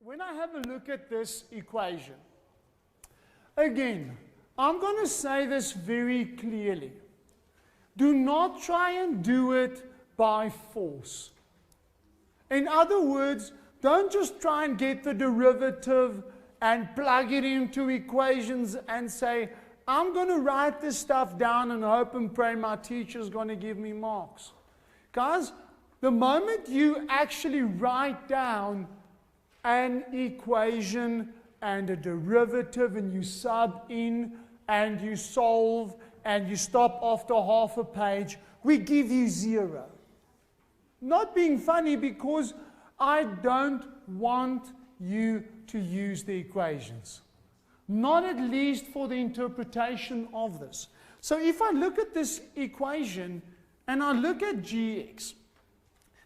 when I have a look at this equation, again, I'm going to say this very clearly. Do not try and do it by force. In other words, don't just try and get the derivative and plug it into equations and say, I'm going to write this stuff down and hope and pray my teacher's going to give me marks. Guys, the moment you actually write down an equation and a derivative and you sub in and you solve and you stop after half a page, we give you 0. Not being funny, because I don't want you to use the equations. Not at least for the interpretation of this. So if I look at this equation and I look at gx,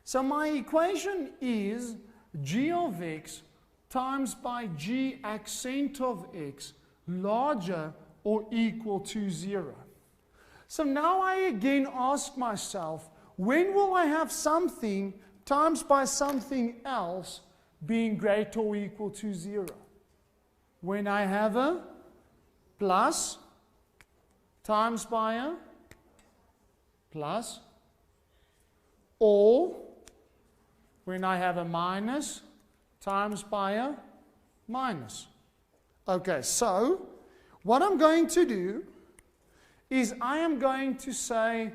so my equation is g of x times by g accent of x larger or equal to 0. So now I again ask myself, when will I have something times by something else being greater or equal to 0? When I have a plus times by a plus, or when I have a minus times by a minus. Okay, so what I'm going to do is I am going to say,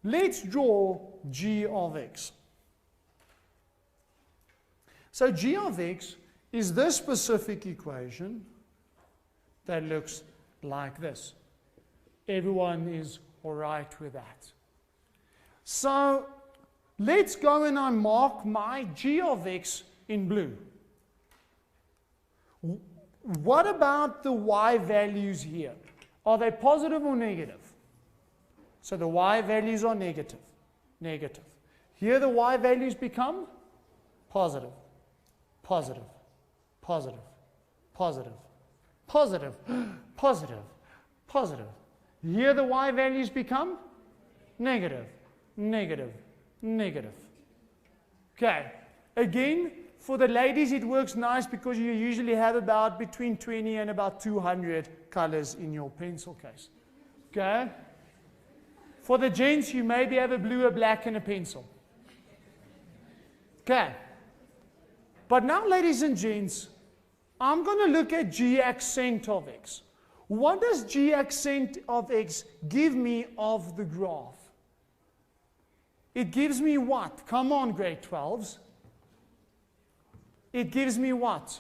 let's draw g of x. So g of x is this specific equation that looks like this. Everyone is all right with that. So let's go and I mark my g of x in blue. What about the y values here? Are they positive or negative? So the y values are negative. Negative. Here the y values become positive. Positive. Positive. Positive. Positive. Positive. Positive. Here the y values become negative. Negative. Negative. Okay. Again, for the ladies it works nice because you usually have about between 20 and about 200 colors in your pencil case. Okay? For the gents, you maybe have a blue, a black, and a pencil. Okay. But now, ladies and gents, I'm going to look at g accent of x. What does g accent of x give me of the graph? It gives me what? Come on, grade 12s. It gives me what?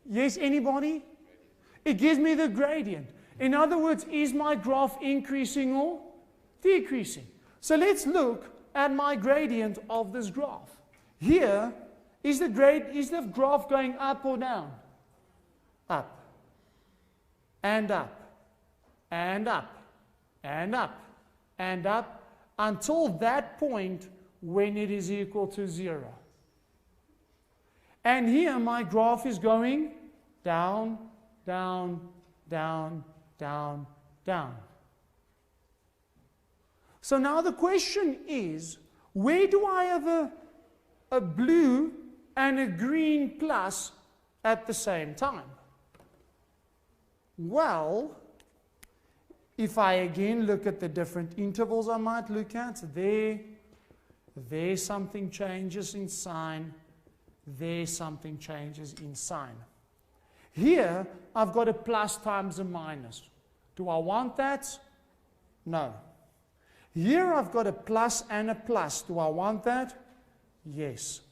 Yes, anybody? It gives me the gradient. In other words, is my graph increasing or decreasing? So let's look at my gradient of this graph. Here, is the graph going up or down? Up. And up. And up. And up. And up. Until that point when it is equal to 0. And here my graph is going down, down, down, down, down. So now the question is, where do I have a blue and a green plus at the same time? Well, if I again look at the different intervals I might look at, there something changes in sign, there something changes in sign. Here, I've got a plus times a minus. Do I want that? No. Here, I've got a plus and a plus. Do I want that? Yes.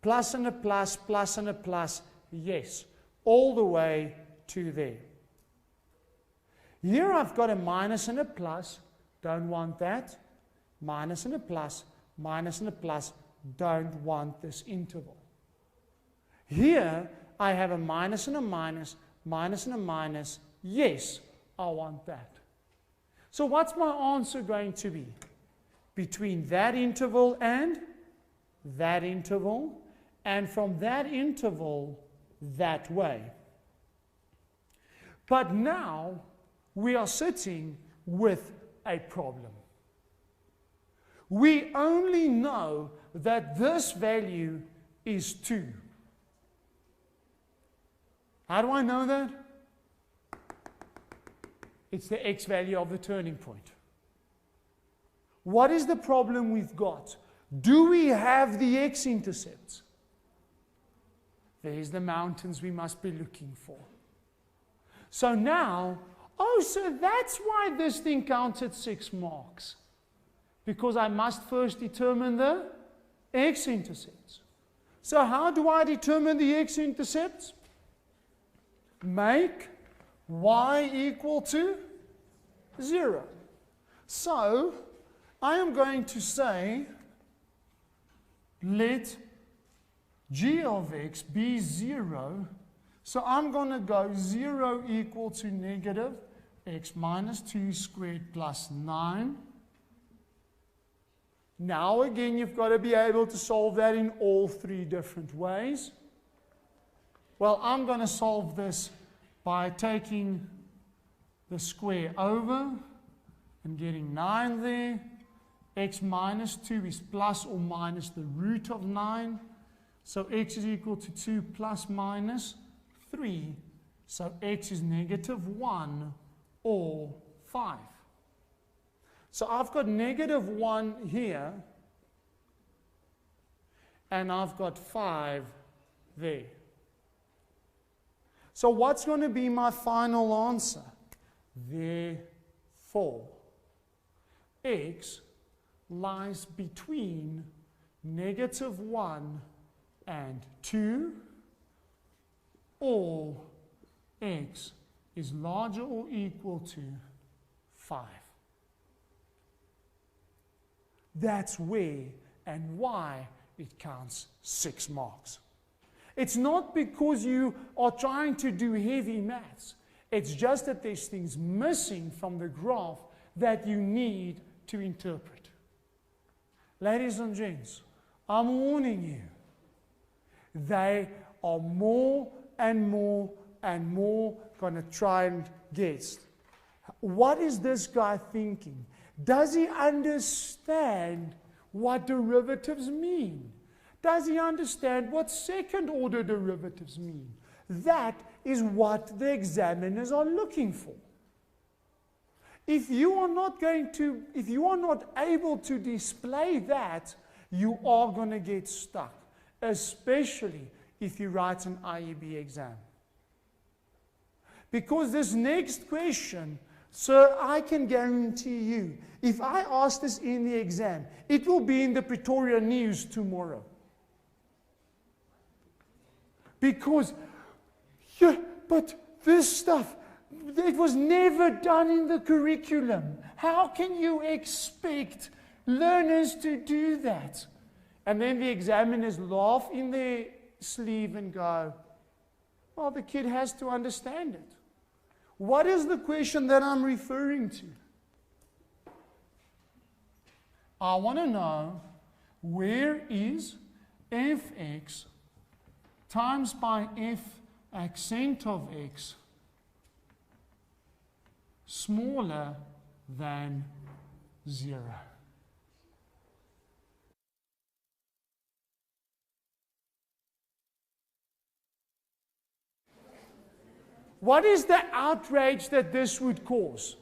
Plus and a plus, plus and a plus, yes. All the way to there. Here, I've got a minus and a plus. Don't want that. Minus and a plus, minus and a plus. Don't want this interval. Here, I have a minus and a minus, minus and a minus. Yes, I want that. So what's my answer going to be? Between that interval and that interval, and from that interval, that way. But now, we are sitting with a problem. We only know that this value is 2. How do I know that? It's the x value of the turning point. What is the problem we've got? Do we have the x-intercepts? There's the mountains we must be looking for. So now, so that's why this thing counts at 6 marks. Because I must first determine the x-intercepts. So how do I determine the x-intercepts? Make y equal to 0. So, I am going to say, let g of x be 0. So I'm going to go 0 equal to negative x minus 2 squared plus 9. Now again, you've got to be able to solve that in all 3 different ways. Well, I'm going to solve this by taking the square over and getting 9 there. X minus 2 is plus or minus the root of 9. So x is equal to 2 plus minus 3. So x is negative 1 or 5. So I've got negative 1 here, and I've got 5 there. So what's going to be my final answer? Therefore, x lies between negative 1 and 2, or x is larger or equal to 5. That's where and why it counts 6 marks. It's not because you are trying to do heavy maths. It's just that there's things missing from the graph that you need to interpret. Ladies and gents, I'm warning you. They are more and more and more going to try and guess. What is this guy thinking? Does he understand what derivatives mean? Does he understand what second order derivatives mean? That is what the examiners are looking for. If you are not able to display that, you are going to get stuck, especially if you write an IEB exam. Because this next question, sir, I can guarantee you, if I ask this in the exam, it will be in the Pretoria News tomorrow. Because, yeah, but this stuff, it was never done in the curriculum. How can you expect learners to do that? And then the examiners laugh in their sleeve and go, well, the kid has to understand it. What is the question that I'm referring to? I want to know, where is fx times by f accent of x smaller than 0? What is the outrage that this would cause?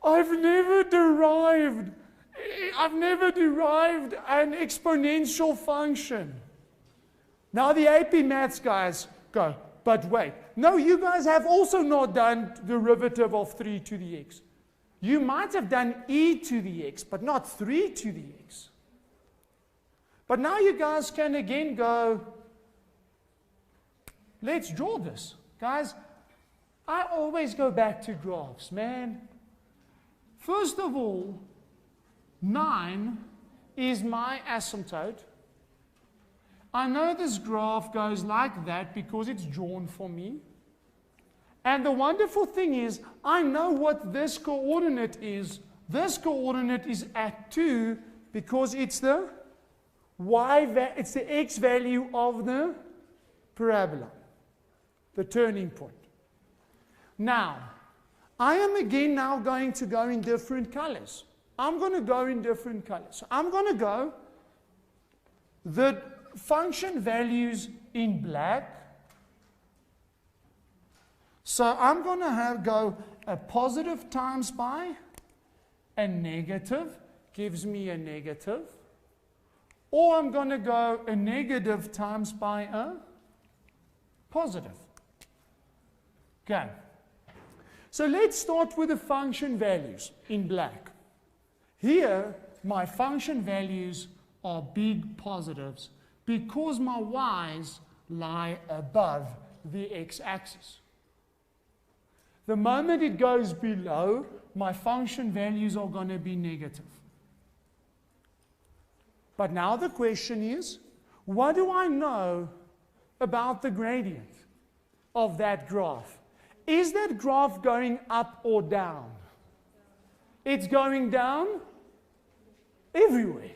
I've never derived an exponential function. Now the AP Maths guys go, but wait. No, you guys have also not done derivative of 3 to the x. You might have done e to the x, but not 3 to the x. But now you guys can again go, let's draw this. Guys, I always go back to graphs, man. First of all, 9 is my asymptote. I know this graph goes like that because it's drawn for me. And the wonderful thing is, I know what this coordinate is. This coordinate is at 2 because it's the it's the x value of the parabola, the turning point. Now, I am again now going to go in different colors. I'm going to go in different colors. So I'm going to go the function values in black So I'm going to go a positive times by a negative, gives me a negative. Or I'm going to go a negative times by a positive. Okay. So let's start with the function values in black. Here, my function values are big positives because my y's lie above the x-axis. The moment it goes below, my function values are going to be negative. But now the question is, what do I know about the gradient of that graph? Is that graph going up or down? It's going down everywhere.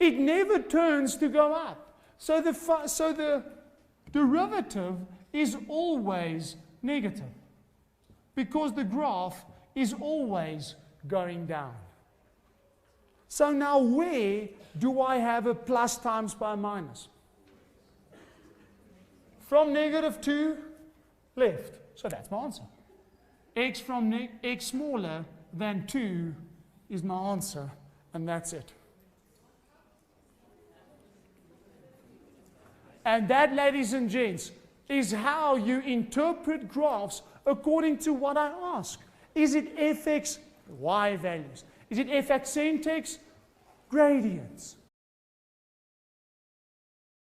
It never turns to go up. So the derivative is always negative because the graph is always going down. So now where do I have a plus times by minus? From negative to left. So that's my answer. X from x smaller than 2 is my answer, and that's it. And that, ladies and gents, is how you interpret graphs according to what I ask. Is it fx, y values? Is it f accent x? Gradients.